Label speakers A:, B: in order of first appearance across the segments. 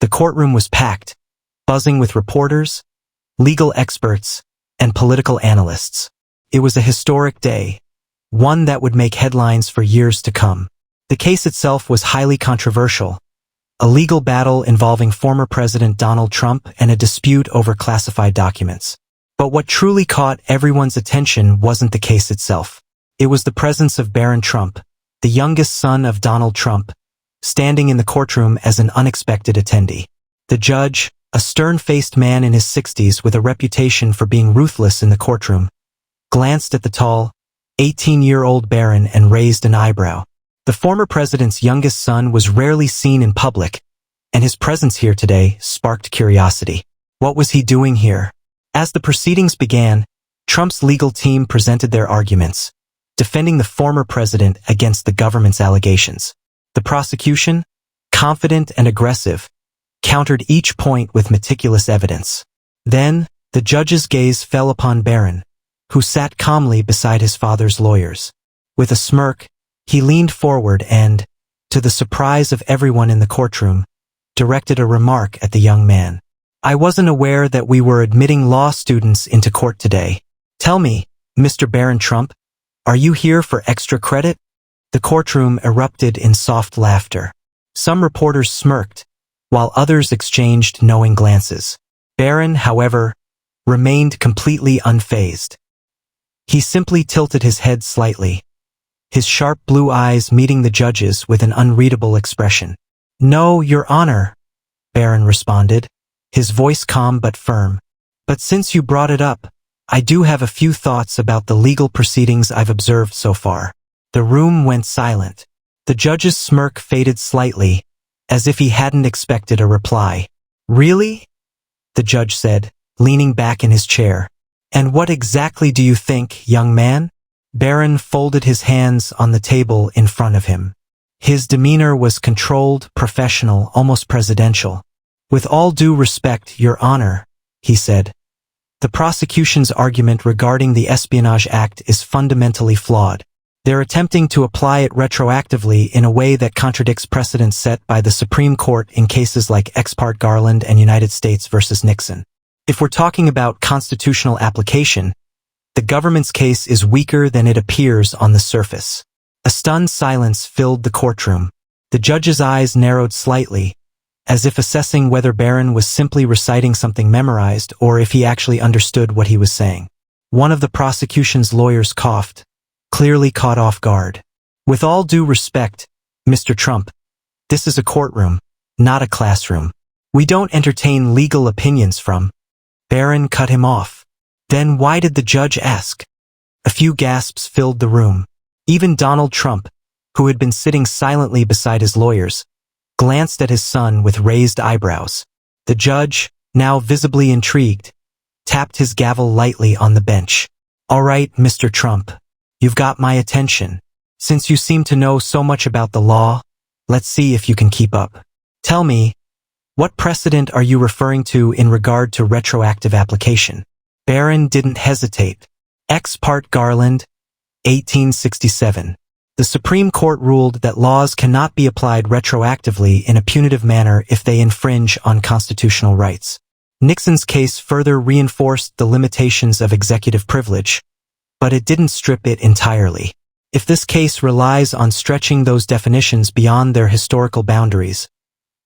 A: The courtroom was packed, buzzing with reporters, legal experts, and political analysts. It was a historic day, one that would make headlines for years to come. The case itself was highly controversial, a legal battle involving former President Donald Trump and a dispute over classified documents. But what truly caught everyone's attention wasn't the case itself. It was the presence of Barron Trump, the youngest son of Donald Trump, standing in the courtroom as an unexpected attendee. The judge, a stern-faced man in his 60s with a reputation for being ruthless in the courtroom, glanced at the tall, 18-year-old Barron and raised an eyebrow. The former president's youngest son was rarely seen in public, and his presence here today sparked curiosity. What was he doing here? As the proceedings began, Trump's legal team presented their arguments, defending the former president against the government's allegations. The prosecution, confident and aggressive, countered each point with meticulous evidence. Then, the judge's gaze fell upon Barron, who sat calmly beside his father's lawyers. With a smirk, he leaned forward and, to the surprise of everyone in the courtroom, directed a remark at the young man. "I wasn't aware that we were admitting law students into court today. Tell me, Mr. Barron Trump, are you here for extra credit?" The courtroom erupted in soft laughter. Some reporters smirked, while others exchanged knowing glances. Barron, however, remained completely unfazed. He simply tilted his head slightly, his sharp blue eyes meeting the judge's with an unreadable expression. "No, Your Honor," Barron responded, his voice calm but firm. "But since you brought it up, I do have a few thoughts about the legal proceedings I've observed so far." The room went silent. The judge's smirk faded slightly, as if he hadn't expected a reply. "Really?" the judge said, leaning back in his chair. "And what exactly do you think, young man?" Barron folded his hands on the table in front of him. His demeanor was controlled, professional, almost presidential. "With all due respect, Your Honor," he said, "the prosecution's argument regarding the Espionage Act is fundamentally flawed. They're attempting to apply it retroactively in a way that contradicts precedents set by the Supreme Court in cases like Ex parte Garland and United States versus Nixon. If we're talking about constitutional application, the government's case is weaker than it appears on the surface." A stunned silence filled the courtroom. The judge's eyes narrowed slightly, as if assessing whether Barron was simply reciting something memorized or if he actually understood what he was saying. One of the prosecution's lawyers coughed, clearly caught off guard. "With all due respect, Mr. Trump, this is a courtroom, not a classroom. We don't entertain legal opinions from—" Barron cut him off. "Then why did the judge ask?" A few gasps filled the room. Even Donald Trump, who had been sitting silently beside his lawyers, glanced at his son with raised eyebrows. The judge, now visibly intrigued, tapped his gavel lightly on the bench. "All right, Mr. Trump. You've got my attention. Since you seem to know so much about the law, let's see if you can keep up. Tell me, what precedent are you referring to in regard to retroactive application?" Barron didn't hesitate. Ex parte Garland, 1867. The Supreme Court ruled that laws cannot be applied retroactively in a punitive manner if they infringe on constitutional rights. Nixon's case further reinforced the limitations of executive privilege, but it didn't strip it entirely. If this case relies on stretching those definitions beyond their historical boundaries,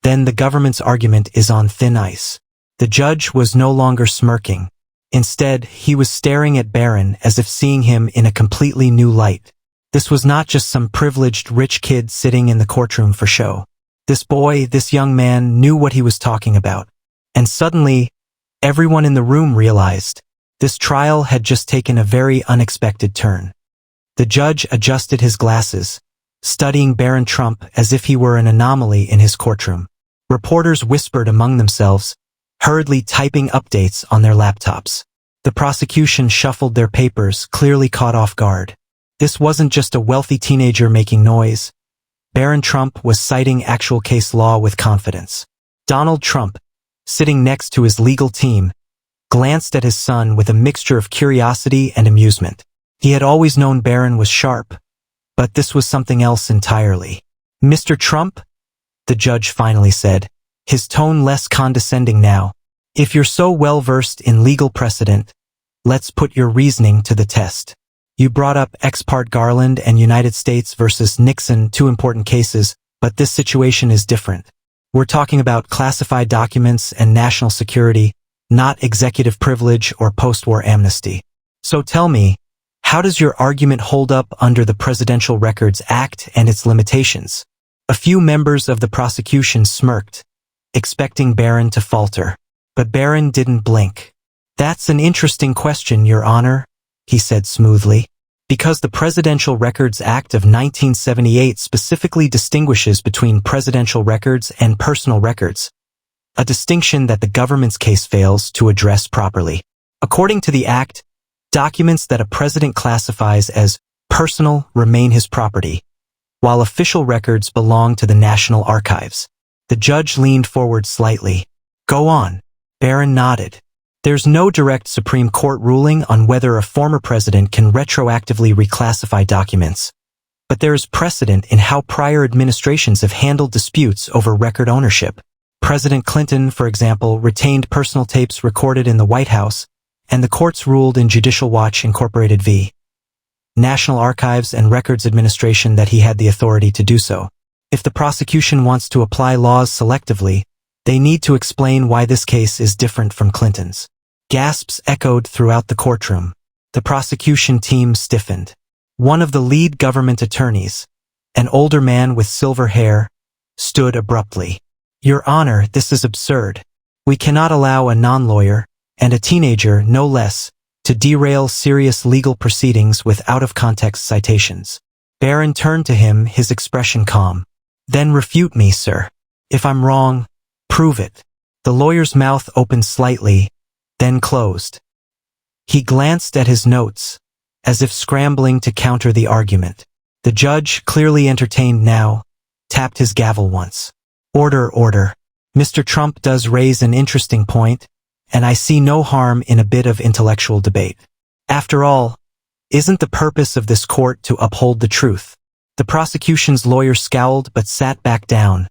A: then the government's argument is on thin ice. The judge was no longer smirking. Instead, he was staring at Barron as if seeing him in a completely new light. This was not just some privileged rich kid sitting in the courtroom for show. This boy, this young man, knew what he was talking about. And suddenly, everyone in the room realized this trial had just taken a very unexpected turn. The judge adjusted his glasses, studying Barron Trump as if he were an anomaly in his courtroom. Reporters whispered among themselves, hurriedly typing updates on their laptops. The prosecution shuffled their papers, clearly caught off guard. This wasn't just a wealthy teenager making noise. Barron Trump was citing actual case law with confidence. Donald Trump, sitting next to his legal team, glanced at his son with a mixture of curiosity and amusement. He had always known Barron was sharp, but this was something else entirely. "Mr. Trump," the judge finally said, his tone less condescending now. If you're so well-versed in legal precedent, let's put your reasoning to the test. You brought up Ex parte Garland and United States versus Nixon, two important cases, but this situation is different. We're talking about classified documents and national security, not executive privilege or post-war amnesty. So tell me, how does your argument hold up under the Presidential Records Act and its limitations? A few members of the prosecution smirked, expecting Barron to falter. But Barron didn't blink. That's an interesting question, Your Honor, he said smoothly, because the Presidential Records Act of 1978 specifically distinguishes between presidential records and personal records, a distinction that the government's case fails to address properly. According to the Act, documents that a president classifies as personal remain his property, while official records belong to the National Archives. The judge leaned forward slightly. Go on. Barron nodded. There's no direct Supreme Court ruling on whether a former president can retroactively reclassify documents, but there is precedent in how prior administrations have handled disputes over record ownership. President Clinton, for example, retained personal tapes recorded in the White House, and the courts ruled in Judicial Watch Incorporated v. National Archives and Records Administration that he had the authority to do so. If the prosecution wants to apply laws selectively, they need to explain why this case is different from Clinton's. Gasps echoed throughout the courtroom. The prosecution team stiffened. One of the lead government attorneys, an older man with silver hair, stood abruptly. Your Honor, this is absurd. We cannot allow a non-lawyer, and a teenager no less, to derail serious legal proceedings with out-of-context citations. Barron turned to him, his expression calm. Then refute me, sir. If I'm wrong, prove it. The lawyer's mouth opened slightly, then closed. He glanced at his notes, as if scrambling to counter the argument. The judge, clearly entertained now, tapped his gavel once. Order, order. Mr. Trump does raise an interesting point, and I see no harm in a bit of intellectual debate. After all, isn't the purpose of this court to uphold the truth? The prosecution's lawyer scowled but sat back down,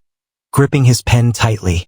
A: gripping his pen tightly.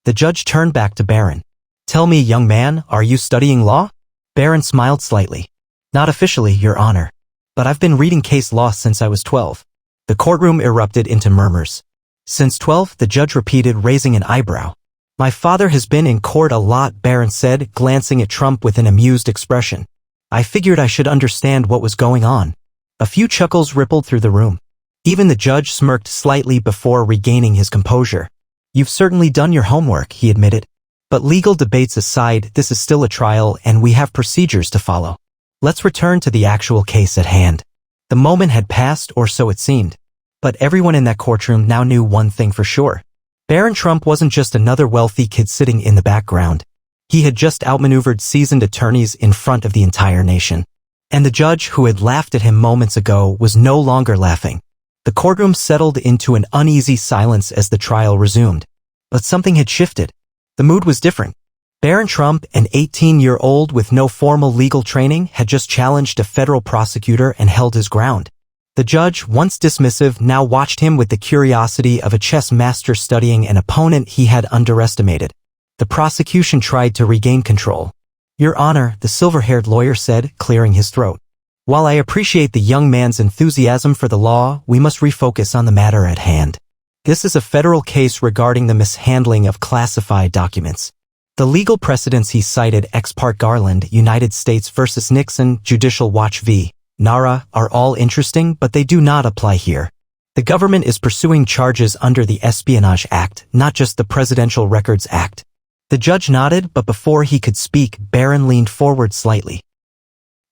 A: The judge turned back to Barron. Tell me, young man, are you studying law? Barron smiled slightly. Not officially, Your Honor. But I've been reading case law since I was 12. The courtroom erupted into murmurs. Since 12, the judge repeated, raising an eyebrow. My father has been in court a lot, Barron said, glancing at Trump with an amused expression. I figured I should understand what was going on. A few chuckles rippled through the room. Even the judge smirked slightly before regaining his composure. You've certainly done your homework, he admitted. But legal debates aside, this is still a trial and we have procedures to follow. Let's return to the actual case at hand. The moment had passed, or so it seemed. But everyone in that courtroom now knew one thing for sure. Barron Trump wasn't just another wealthy kid sitting in the background. He had just outmaneuvered seasoned attorneys in front of the entire nation. And the judge who had laughed at him moments ago was no longer laughing. The courtroom settled into an uneasy silence as the trial resumed. But something had shifted. The mood was different. Barron Trump, an 18-year-old with no formal legal training, had just challenged a federal prosecutor and held his ground. The judge, once dismissive, now watched him with the curiosity of a chess master studying an opponent he had underestimated. The prosecution tried to regain control. Your Honor, the silver-haired lawyer said, clearing his throat. While I appreciate the young man's enthusiasm for the law, we must refocus on the matter at hand. This is a federal case regarding the mishandling of classified documents. The legal precedents he cited, Ex parte Garland, United States versus Nixon, Judicial Watch v. NARA, are all interesting, but they do not apply here. The government is pursuing charges under the Espionage Act, not just the Presidential Records Act. The judge nodded, but before he could speak, Barron leaned forward slightly.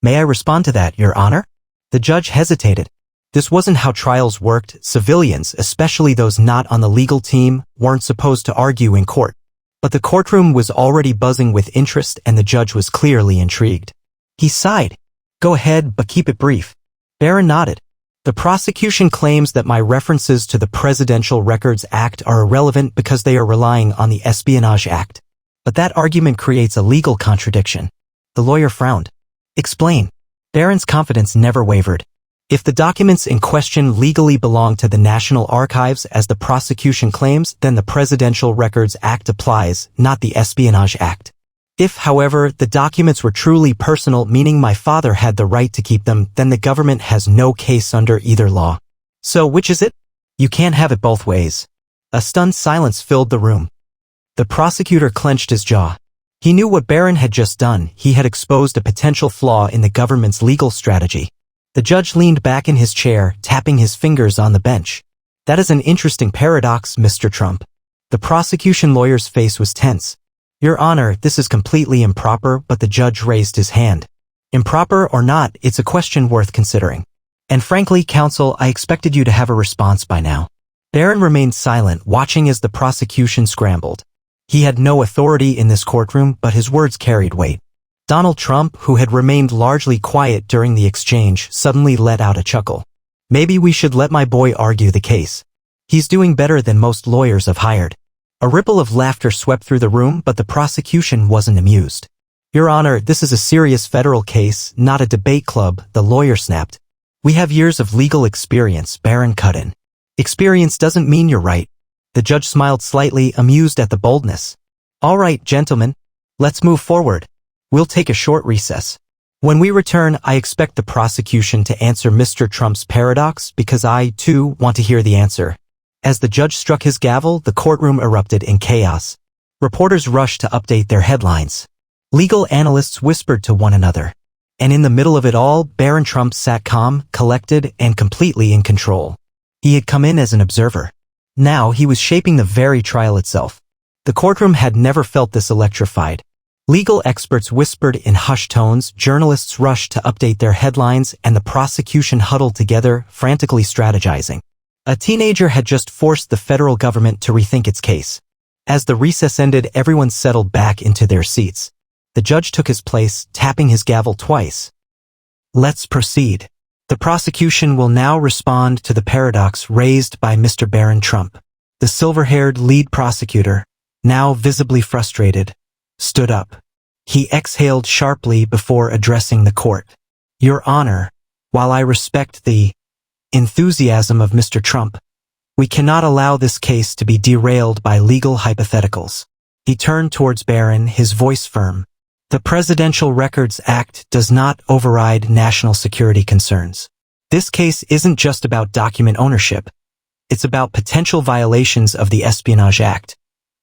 A: May I respond to that, Your Honor? The judge hesitated. This wasn't how trials worked. Civilians, especially those not on the legal team, weren't supposed to argue in court. But the courtroom was already buzzing with interest and the judge was clearly intrigued. He sighed. Go ahead, but keep it brief. Barron nodded. The prosecution claims that my references to the Presidential Records Act are irrelevant because they are relying on the Espionage Act. But that argument creates a legal contradiction. The lawyer frowned. Explain. Barron's confidence never wavered. If the documents in question legally belong to the National Archives as the prosecution claims, then the Presidential Records Act applies, not the Espionage Act. If, however, the documents were truly personal, meaning my father had the right to keep them, then the government has no case under either law. So which is it? You can't have it both ways. A stunned silence filled the room. The prosecutor clenched his jaw. He knew what Barron had just done. He had exposed a potential flaw in the government's legal strategy. The judge leaned back in his chair, tapping his fingers on the bench. That is an interesting paradox, Mr. Trump. The prosecution lawyer's face was tense. Your Honor, this is completely improper, but the judge raised his hand. Improper or not, it's a question worth considering. And frankly, counsel, I expected you to have a response by now. Barron remained silent, watching as the prosecution scrambled. He had no authority in this courtroom, but his words carried weight. Donald Trump, who had remained largely quiet during the exchange, suddenly let out a chuckle. Maybe we should let my boy argue the case. He's doing better than most lawyers I've hired. A ripple of laughter swept through the room, but the prosecution wasn't amused. Your Honor, this is a serious federal case, not a debate club, the lawyer snapped. We have years of legal experience, Barron cut in. Experience doesn't mean you're right. The judge smiled slightly, amused at the boldness. All right, gentlemen, let's move forward. We'll take a short recess. When we return, I expect the prosecution to answer Mr. Trump's paradox because I, too, want to hear the answer. As the judge struck his gavel, the courtroom erupted in chaos. Reporters rushed to update their headlines. Legal analysts whispered to one another. And in the middle of it all, Barron Trump sat calm, collected, and completely in control. He had come in as an observer. Now he was shaping the very trial itself. The courtroom had never felt this electrified. Legal experts whispered in hushed tones, journalists rushed to update their headlines, and the prosecution huddled together, frantically strategizing. A teenager had just forced the federal government to rethink its case. As the recess ended, everyone settled back into their seats. The judge took his place, tapping his gavel twice. Let's proceed. The prosecution will now respond to the paradox raised by Mr. Barron Trump. The silver-haired lead prosecutor, now visibly frustrated, stood up. He exhaled sharply before addressing the court. Your Honor, while I respect the enthusiasm of Mr. Trump, we cannot allow this case to be derailed by legal hypotheticals. He turned towards Barron, his voice firm. The Presidential Records Act does not override national security concerns. This case isn't just about document ownership. It's about potential violations of the Espionage Act,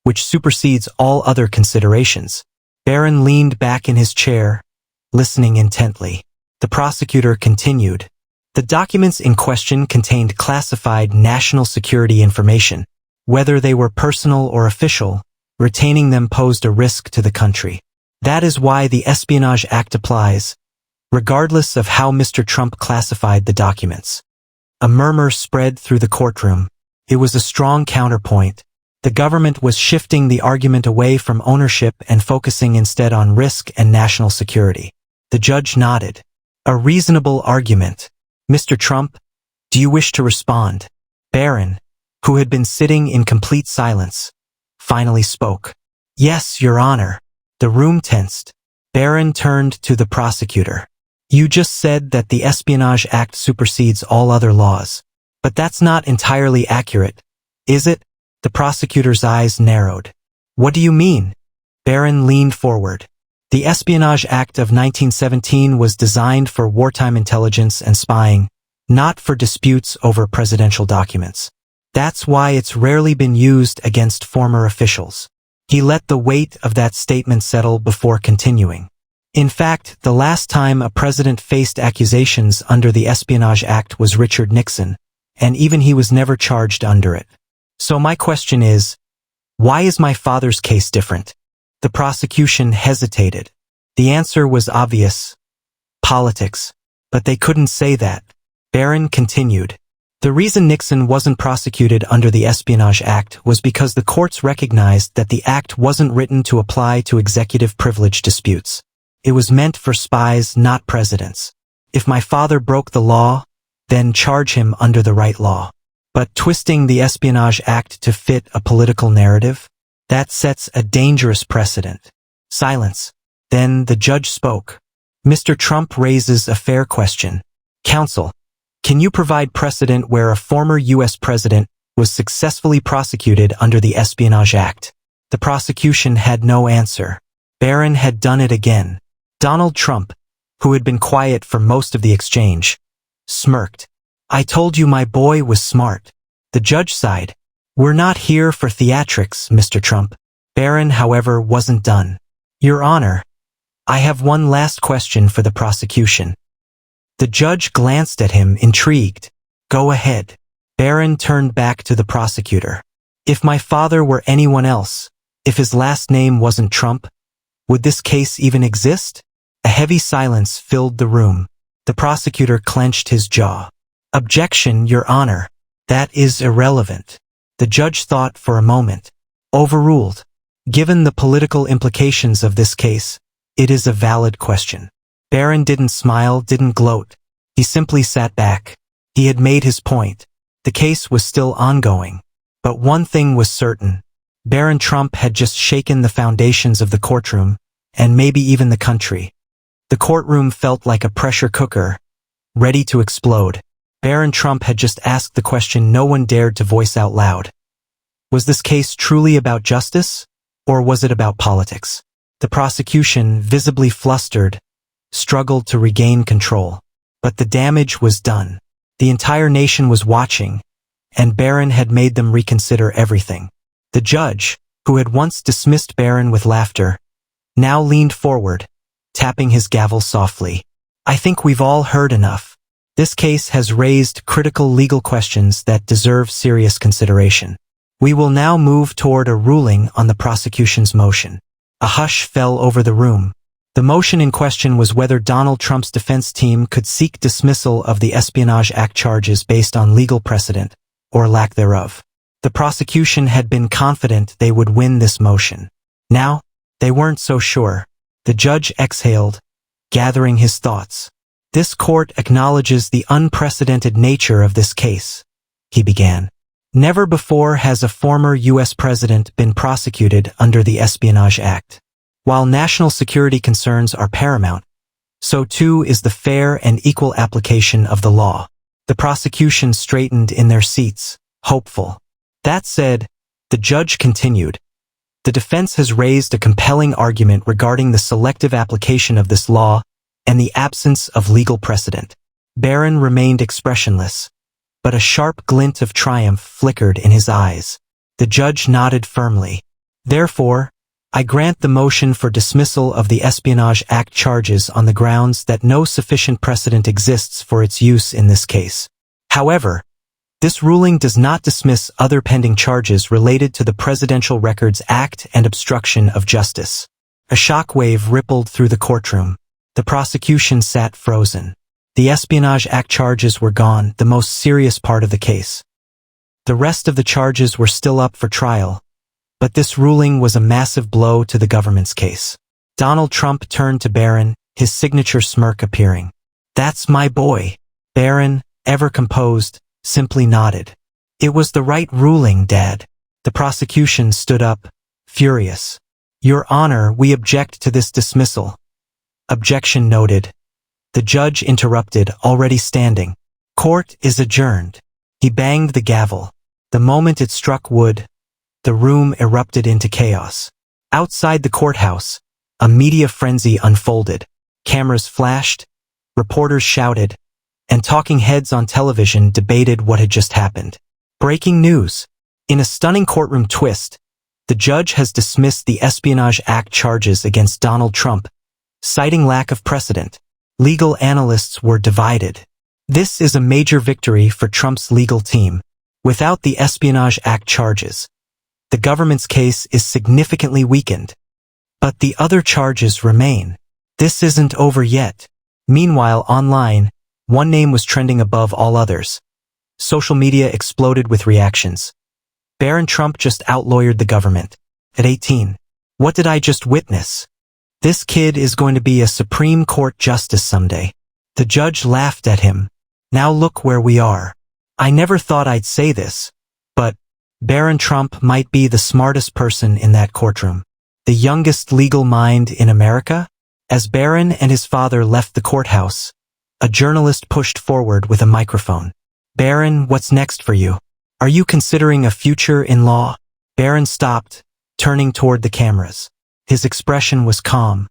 A: which supersedes all other considerations. Barron leaned back in his chair, listening intently. The prosecutor continued. The documents in question contained classified national security information. Whether they were personal or official, retaining them posed a risk to the country. That is why the Espionage Act applies, regardless of how Mr. Trump classified the documents. A murmur spread through the courtroom. It was a strong counterpoint. The government was shifting the argument away from ownership and focusing instead on risk and national security. The judge nodded. A reasonable argument. Mr. Trump, do you wish to respond? Barron, who had been sitting in complete silence, finally spoke. Yes, Your Honor. The room tensed. Barron turned to the prosecutor. You just said that the Espionage Act supersedes all other laws. But that's not entirely accurate, is it? The prosecutor's eyes narrowed. What do you mean? Barron leaned forward. The Espionage Act of 1917 was designed for wartime intelligence and spying, not for disputes over presidential documents. That's why it's rarely been used against former officials. He let the weight of that statement settle before continuing. In fact, the last time a president faced accusations under the Espionage Act was Richard Nixon, and even he was never charged under it. So my question is, why is my father's case different? The prosecution hesitated. The answer was obvious. Politics. But they couldn't say that. Barron continued. The reason Nixon wasn't prosecuted under the Espionage Act was because the courts recognized that the act wasn't written to apply to executive privilege disputes. It was meant for spies, not presidents. If my father broke the law, then charge him under the right law. But twisting the Espionage Act to fit a political narrative? That sets a dangerous precedent. Silence. Then the judge spoke. Mr. Trump raises a fair question. Counsel, Can you provide precedent where a former U.S. president was successfully prosecuted under the Espionage Act? The prosecution had no answer. Barron had done it again. Donald Trump, who had been quiet for most of the exchange, smirked. I told you my boy was smart. The judge sighed. We're not here for theatrics, Mr. Trump. Barron, however, wasn't done. Your Honor, I have one last question for the prosecution. The judge glanced at him, intrigued. Go ahead. Barron turned back to the prosecutor. If my father were anyone else, if his last name wasn't Trump, would this case even exist? A heavy silence filled the room. The prosecutor clenched his jaw. Objection, Your Honor. That is irrelevant. The judge thought for a moment. Overruled. Given the political implications of this case, it is a valid question. Barron didn't smile, didn't gloat. He simply sat back. He had made his point. The case was still ongoing. But one thing was certain. Barron Trump had just shaken the foundations of the courtroom, and maybe even the country. The courtroom felt like a pressure cooker, ready to explode. Barron Trump had just asked the question no one dared to voice out loud. Was this case truly about justice, or was it about politics? The prosecution, visibly flustered, struggled to regain control. But the damage was done. The entire nation was watching, and Barron had made them reconsider everything. The judge, who had once dismissed Barron with laughter, now leaned forward, tapping his gavel softly. I think we've all heard enough. This case has raised critical legal questions that deserve serious consideration. We will now move toward a ruling on the prosecution's motion. A hush fell over the room. The motion in question was whether Donald Trump's defense team could seek dismissal of the Espionage Act charges based on legal precedent, or lack thereof. The prosecution had been confident they would win this motion. Now, they weren't so sure. The judge exhaled, gathering his thoughts. This court acknowledges the unprecedented nature of this case, he began. Never before has a former U.S. president been prosecuted under the Espionage Act. While national security concerns are paramount, so too is the fair and equal application of the law. The prosecution straightened in their seats, hopeful. That said, the judge continued. The defense has raised a compelling argument regarding the selective application of this law and the absence of legal precedent. Barron remained expressionless, but a sharp glint of triumph flickered in his eyes. The judge nodded firmly. Therefore, I grant the motion for dismissal of the Espionage Act charges on the grounds that no sufficient precedent exists for its use in this case. However, this ruling does not dismiss other pending charges related to the Presidential Records Act and obstruction of justice. A shockwave rippled through the courtroom. The prosecution sat frozen. The Espionage Act charges were gone, the most serious part of the case. The rest of the charges were still up for trial, but this ruling was a massive blow to the government's case. Donald Trump turned to Barron, his signature smirk appearing. That's my boy. Barron, ever composed, simply nodded. It was the right ruling, Dad. The prosecution stood up, furious. Your Honor, we object to this dismissal. Objection noted. The judge interrupted, already standing. Court is adjourned. He banged the gavel. The moment it struck wood, the room erupted into chaos. Outside the courthouse, a media frenzy unfolded. Cameras flashed, reporters shouted, and talking heads on television debated what had just happened. Breaking news. In a stunning courtroom twist, the judge has dismissed the Espionage Act charges against Donald Trump, citing lack of precedent. Legal analysts were divided. This is a major victory for Trump's legal team. Without the Espionage Act charges, the government's case is significantly weakened. But the other charges remain. This isn't over yet. Meanwhile, online, one name was trending above all others. Social media exploded with reactions. Barron Trump just outlawyered the government. At 18. What did I just witness? This kid is going to be a Supreme Court justice someday. The judge laughed at him. Now look where we are. I never thought I'd say this, but Barron Trump might be the smartest person in that courtroom. The youngest legal mind in America? As Barron and his father left the courthouse, A journalist pushed forward with a microphone. Barron, what's next for you? Are you considering a future in law? Barron stopped, turning toward the cameras. His expression was calm,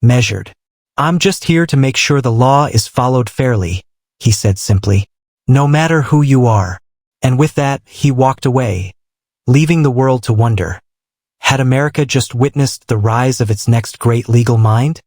A: measured. I'm just here to make sure the law is followed fairly, he said simply. No matter who you are. And with that, he walked away, leaving the world to wonder. Had America just witnessed the rise of its next great legal mind?